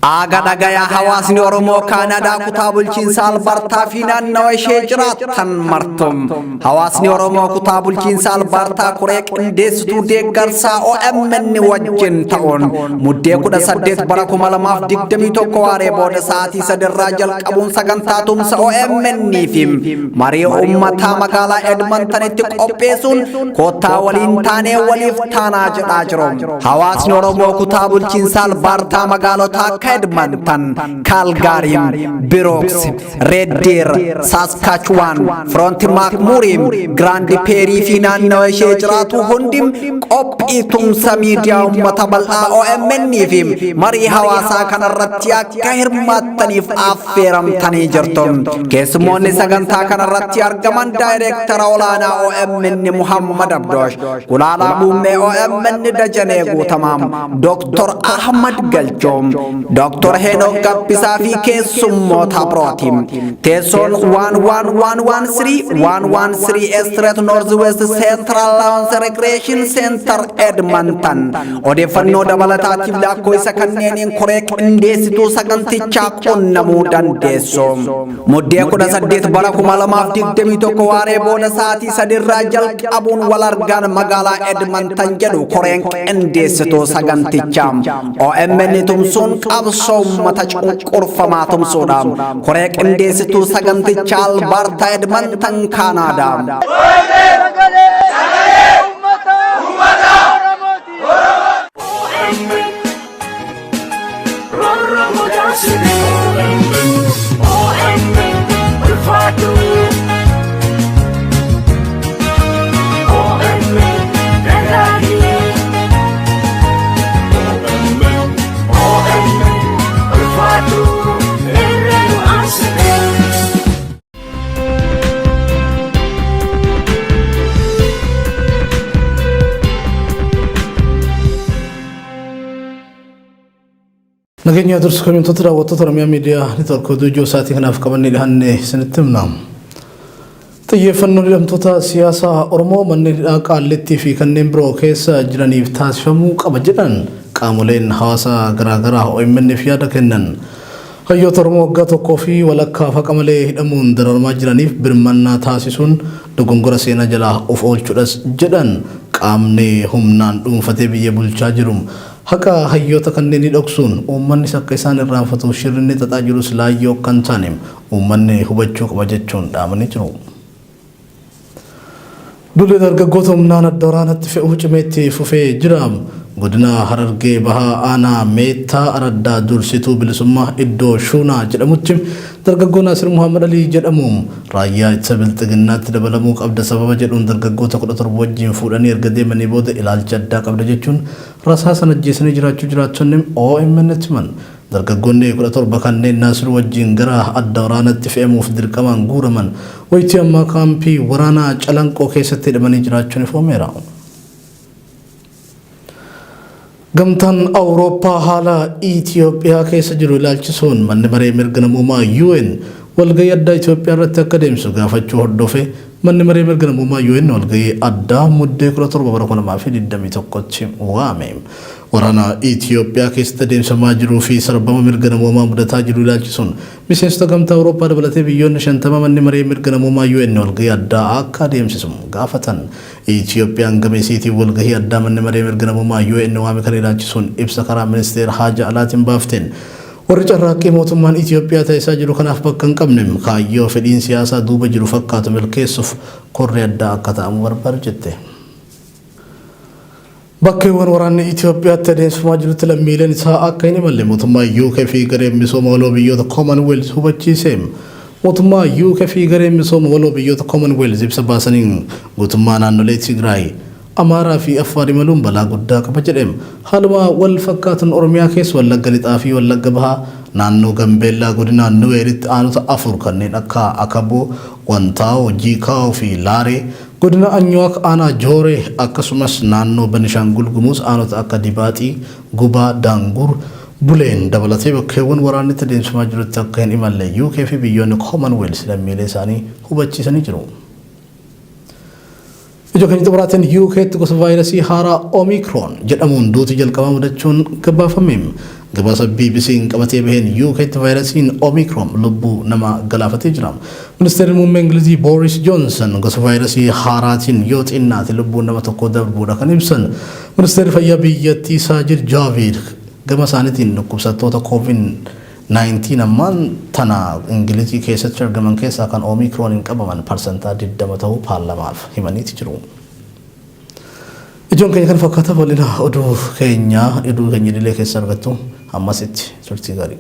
Agada gaya hawaasni Oromoo Kaanadaa kutaa bulchiinsa Albertaa fi naannawaa ishee jiraatan martum. Hawaasni Oromoo kutaa bulchiinsa Albertaa koree qindeessituu deeggarsaa OMN wajjin ta'uun muddee 18 bara 2021 waaree booda sa'aatii 3 irraa jalqabuun sagantaa tumsa OMN fi marii uummataa magaalaa Edmontonitti qopheessuun koottaa waliin taanee waliif taanaa jedhaa jiru. Hawaasni Oromoo kutaa bulchiinsa Albertaa magaalota akka Edmonton, Calgary, Brooks, Red Deer, Saskatchewan, Frontenac, Grand Prairie fi naannawaa ishee jiraatu hundim qophii tumsa miidiyaa uummata bal'aa OMN fi marii hawaasaa kanarratti akka hirmaattaniif affeeramtanii jirtu. Keessummoonni sagantaa kanarratti argaman daayireektara olaanaa OMN Muhammad Abdoosh, Gulaalaa Muummee OMN Dajanee Guutamaam, Dr. Ahmad Galchoom, Dr. Henok Gabbisaa fi keessummoota birootiin. Teessoon 11113 Street Northwest Central Lounge Recreation Center Edmonton. Odeeffannoo dabalataatiif lakkoofsa kanneeniin koree qindeessituu sagantichaa qunnamuu dandeessu. Muddee 18 bara 2021 waaree booda sa'aatii 3 irraa jalqabuun wal argaan magaalaa Edmonton jedhu koreen qindeessituu sagantichaa. OMN tumsuun qabsoo uummata cunqurfamaa tumsuudhaan koree qindeessituu sagantichaa Albertaa Edmonton Kaanaadaa. Nagenya dursu komintoota daawwattoota Oromiyaa Miidiyaa Neetwoork Oduu Ijoo sa'aatii kanaaf qabannee dhiyaanne isinitti himna. Xiyyeeffannoo hidhamtoota siyaasaa Oromoo manneen hidhaa Qaallitti fi kanneen biroo keessa jiraniif taasifamuu qaba jedhan qaamoleen hawaasa garaagaraa OMN'f yaada kennan. Hayyoota Oromoo waggaa tokkoo fi walakkaa faqa malee hidhamuun dararamaa jiraniif birmannaa taasisuun dogongora seenaa jalaa of oolchuudhas jedhan qaamni humnaan dhuunfatee biyya bulchaa jiru. Haqa hayyoota kanneen dhoksuun uummanni akka isaan irraanfatu shirrinni xaxaa jirus laayyoo kan taane uummanni hubachuu qaba jechuun dhaamanii jiru. Dulee dargaggoota humnaan adda waraanatti fe'uu cimeetti fufee jira. Godina Harargee Bahaa Aanaa Meettaa Araddaa Dursituu Bilisummaa Iddoo Shuunaa jedhamutti dargaggoon Nasir Muhammad Ali jedhamu raayyaa ittisa bilxiginnaatti dabalamuu qabda sababa jedhuun dargaggoota 17 wajjin fuudhanii erga deemanii booda ilaalcha addaa qabda jechuun rasaasa ajjeesanii jiraachuu jiraattonni OMN himan. Dargaggoonni 17 kanneen Nasir wajjin gara adda waraanatti fe'amuuf dirqamaan guuraman wayitii ammaa kaampii waraanaa Calanqoo keessatti hidhamanii jiraachuun ifoomeera. Gamtaan Awurooppaa haala Itoophiyaa keessa jiru ilaalchisuun manni maree mirga namummaa UN walgahii addaa Itoophiyaa irratti akka deemsu gaafachuu hordofe manni maree mirga namummaa UN walgahii addaa muddee 17 bara 2021tti waame. Waraana Itoophiyaa keessatti deemsamaa jiruu fi sarbama mirga namummaa mudataa jiru ilaalchisuun miseensota gamtaa Awurooppaa dabalatee biyyoonni 50 manni maree mirga namummaa UN walgahii addaa akka deemsisu gaafatan. Itoophiyaan gameessiitii walgahii addaa manni maree mirga namummaa UN waame kan ilaalchisuun ibsa karaa ministeera Haajaa Alaatiin baafteen warri carraaqqii mootummaan Itoophiyaa taasisaa jiru kanaaf bakka hin qabne kaayyoo fedhiin siyaasaa duuba jiru fakkaatu milkeessuuf korri addaa akka ta'amu barbaadu jette. Bakkeewwan waraanni Itoophiyaatti adeemsifamaa jirutti lammiileen isaa akka hin imalle mootummaa UK fi gareen misooma waloo biyyoota Commonwealth hubachiise. Mootummaa UK fi gareen misooma waloo biyyoota Commonwealth ibsa baasaniin guutummaa naannolee Tigraay, Amaaraa fi Affaar imaluun balaa guddaa qaba jedhame. Haaluma wal fakkaatuun Oromiyaa keessa Wallagga Lixaa fi Wallagga Bahaa naannoo Gambeellaa godina Nuweeritti aanota 4 kanneen akka Akaboo, Wantaa'oo, Jiikaa'oo fi Laaree Godina Anyuwaaq aanaa Jooree akkasumas naannoo Benishaangul Gumuz aanota akka Dibaaxii, Gubaa, Daangur, Buleen dabalatee bakkeewwan waraanni itti adeemsifamaa jirutti akka hin imalle UK fi biyyoonni Commonwealth lammiilee isaanii hubachiisanii jiru. Ijoo kan xumuraatiin UK itti gosa vaayirasii haaraa Omicron jedhamuun duuti jalqabaa mudachuun gabaafame. Gabaasa BBC'n qabatee baheen UK itti vaayirasiin Omicron lubbuu nama galaafatee jira. Ministeerri muummee Ingilizii Boris Johnson gosa vaayirasii haaraatiin yoo xinnaate lubbuu nama tokko darbuudha kan ibsan. Ministeerri fayyaa biyyattii Saajid Jaavid gama isaaniitiin dhukkubsattoota COVID-19 ammaan tana Ingilizii keessatti argaman keessaa kan Omicroniin qabaman parsantaa 20 ta'uu paarlamaaf himaniiti jiru. Ijoon keenya kan fakkaata bal'ina oduu keenya idilee keessa argattu ammasitti turtii gaarii.